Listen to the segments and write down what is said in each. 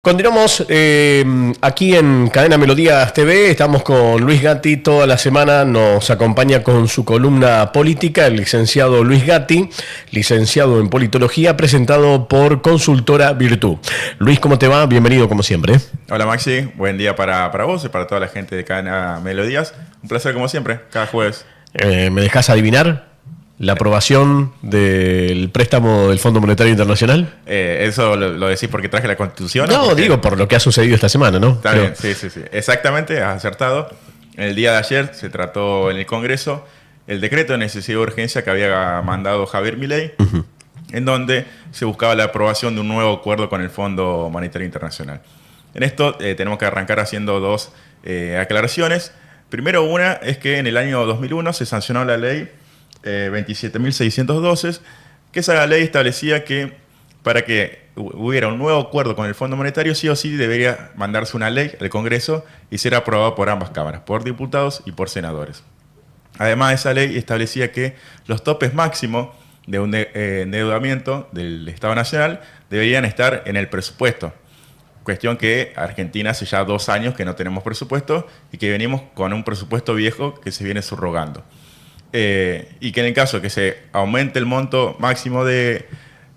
Continuamos aquí en Cadena Melodías TV, estamos con Luis Gatti, toda la semana nos acompaña con su columna política el licenciado Luis Gatti, licenciado en Politología, presentado por Consultora Virtu. Luis, ¿cómo te va? Bienvenido como siempre. Hola Maxi, buen día para vos y para toda la gente de Cadena Melodías. Un placer como siempre, cada jueves. ¿Me dejás adivinar la aprobación del préstamo del Fondo Monetario Internacional? ¿Eso lo decís porque traje la Constitución? No, porque... digo por lo que ha sucedido esta semana, ¿no? Está bien, sí. Exactamente, has acertado. El día de ayer se trató en el Congreso el decreto de necesidad de urgencia que había mandado Javier Milei, en donde se buscaba la aprobación de un nuevo acuerdo con el Fondo Monetario Internacional. En esto tenemos que arrancar haciendo dos aclaraciones. Primero, una es que en el año 2001 se sancionó la ley 27.612, que esa ley establecía que para que hubiera un nuevo acuerdo con el Fondo Monetario, sí o sí debería mandarse una ley al Congreso y ser aprobada por ambas cámaras, por diputados y por senadores. Además, esa ley establecía que los topes máximos de un endeudamiento del Estado Nacional deberían estar en el presupuesto. Cuestión que Argentina hace ya 2 años que no tenemos presupuesto y que venimos con un presupuesto viejo que se viene subrogando. Y que en el caso de que se aumente el monto máximo de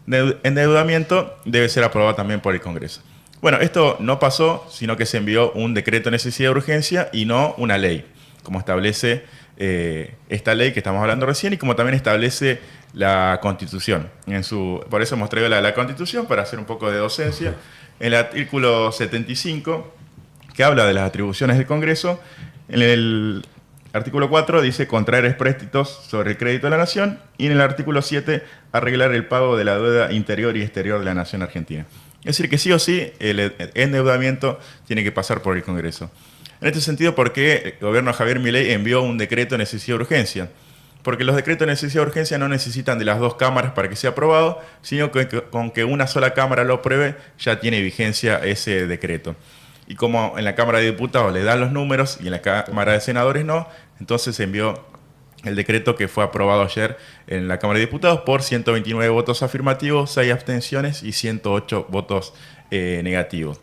endeudamiento, debe ser aprobado también por el Congreso. Bueno, esto no pasó, sino que se envió un decreto de necesidad de urgencia y no una ley, como establece esta ley que estamos hablando recién y como también establece la Constitución. Por eso hemos traído la Constitución para hacer un poco de docencia. En el artículo 75, que habla de las atribuciones del Congreso, en el artículo 4 dice contraer empréstitos sobre el crédito de la nación, y en el artículo 7 arreglar el pago de la deuda interior y exterior de la nación argentina. Es decir, que sí o sí el endeudamiento tiene que pasar por el Congreso. En este sentido, ¿por qué el gobierno de Javier Milei envió un decreto de necesidad de urgencia? Porque los decretos de necesidad de urgencia no necesitan de las 2 cámaras para que sea aprobado, sino que con que una sola cámara lo apruebe ya tiene vigencia ese decreto. Y como en la Cámara de Diputados le dan los números y en la Cámara de Senadores no, entonces se envió el decreto que fue aprobado ayer en la Cámara de Diputados por 129 votos afirmativos, 6 abstenciones y 108 votos negativos.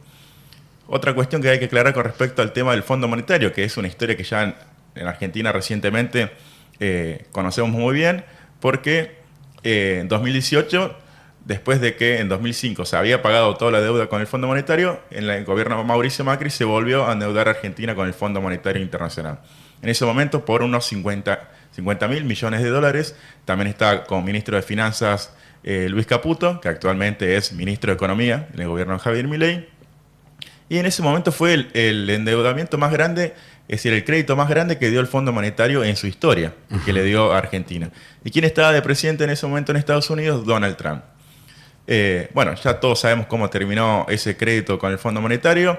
Otra cuestión que hay que aclarar con respecto al tema del Fondo Monetario, que es una historia que ya en Argentina recientemente conocemos muy bien, porque en 2018... después de que en 2005 se había pagado toda la deuda con el Fondo Monetario, en el gobierno de Mauricio Macri se volvió a endeudar a Argentina con el Fondo Monetario Internacional. En ese momento por unos 50.000 millones de dólares. También está como ministro de Finanzas Luis Caputo, que actualmente es ministro de Economía en el gobierno de Javier Milei. Y en ese momento fue el endeudamiento más grande, es decir, el crédito más grande que dio el Fondo Monetario en su historia, que le dio a Argentina. ¿Y quién estaba de presidente en ese momento en Estados Unidos? Donald Trump. Bueno, ya todos sabemos cómo terminó ese crédito con el Fondo Monetario.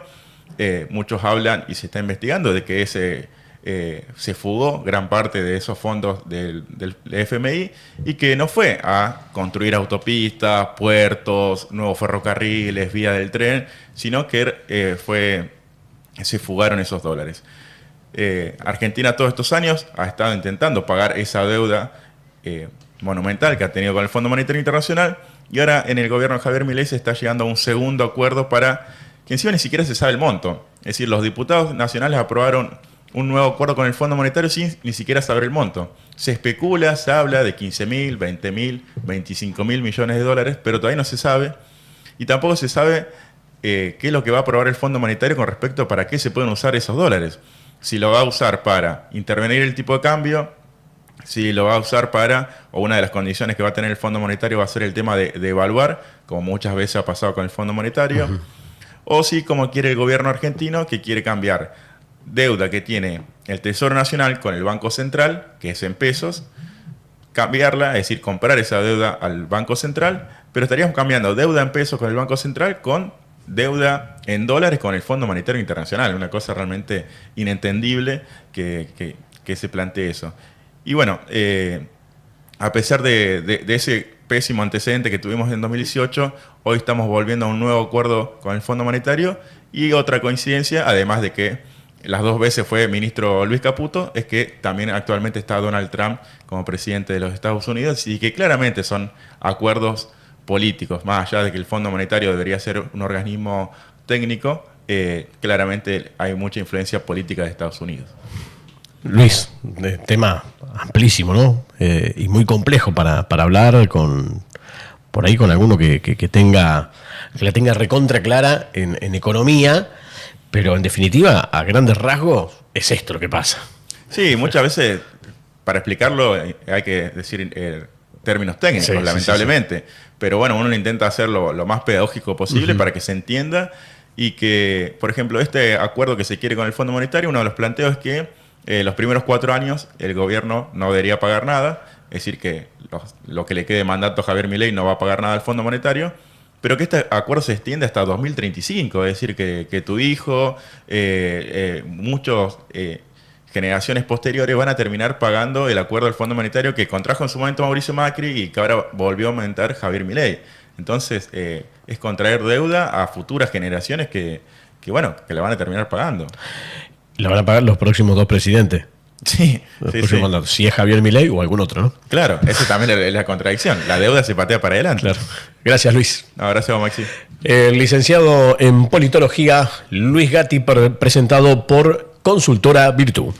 Muchos hablan y se está investigando de que se fugó gran parte de esos fondos del FMI y que no fue a construir autopistas, puertos, nuevos ferrocarriles, vías del tren, sino que se fugaron esos dólares. Argentina todos estos años ha estado intentando pagar esa deuda monumental que ha tenido con el Fondo Monetario Internacional. Y ahora en el gobierno de Javier Milei se está llegando a un segundo acuerdo para que encima ni siquiera se sabe el monto. Es decir, los diputados nacionales aprobaron un nuevo acuerdo con el Fondo Monetario sin ni siquiera saber el monto. Se especula, se habla de 15.000, 20.000, 25.000 millones de dólares, pero todavía no se sabe. Y tampoco se sabe qué es lo que va a aprobar el Fondo Monetario con respecto a para qué se pueden usar esos dólares. Si lo va a usar para intervenir el tipo de cambio, si lo va a usar o una de las condiciones que va a tener el Fondo Monetario va a ser el tema de evaluar, como muchas veces ha pasado con el Fondo Monetario, o si, como quiere el gobierno argentino, que quiere cambiar deuda que tiene el Tesoro Nacional con el Banco Central, que es en pesos, cambiarla, es decir, comprar esa deuda al Banco Central, pero estaríamos cambiando deuda en pesos con el Banco Central con deuda en dólares con el Fondo Monetario Internacional. Una cosa realmente inentendible que se plantee eso. Y bueno, a pesar de ese pésimo antecedente que tuvimos en 2018, hoy estamos volviendo a un nuevo acuerdo con el Fondo Monetario. Y otra coincidencia, además de que las 2 veces fue ministro Luis Caputo, es que también actualmente está Donald Trump como presidente de los Estados Unidos y que claramente son acuerdos políticos, más allá de que el Fondo Monetario debería ser un organismo técnico, claramente hay mucha influencia política de Estados Unidos. Luis, tema amplísimo, ¿no? Y muy complejo para hablar por ahí con alguno que la tenga recontra clara en economía, pero en definitiva, a grandes rasgos, es esto lo que pasa. Sí, muchas veces para explicarlo hay que decir términos técnicos, Sí, lamentablemente. Sí. Pero bueno, uno intenta hacerlo lo más pedagógico posible para que se entienda y que, por ejemplo, este acuerdo que se quiere con el Fondo Monetario, uno de los planteos es que los primeros 4 años el gobierno no debería pagar nada, es decir, que lo que le quede de mandato a Javier Milei no va a pagar nada al Fondo Monetario, pero que este acuerdo se extiende hasta 2035, es decir, que tu hijo, muchos generaciones posteriores van a terminar pagando el acuerdo del Fondo Monetario que contrajo en su momento Mauricio Macri y que ahora volvió a aumentar Javier Milei. Entonces, es contraer deuda a futuras generaciones que le van a terminar pagando. La van a pagar los próximos 2 presidentes. Sí, si es Javier Milei o algún otro, ¿no? Claro, eso también es la contradicción. La deuda se patea para adelante. Claro. Gracias, Luis. No, gracias, Maxi. El licenciado en politología, Luis Gatti, presentado por Consultora Virtu.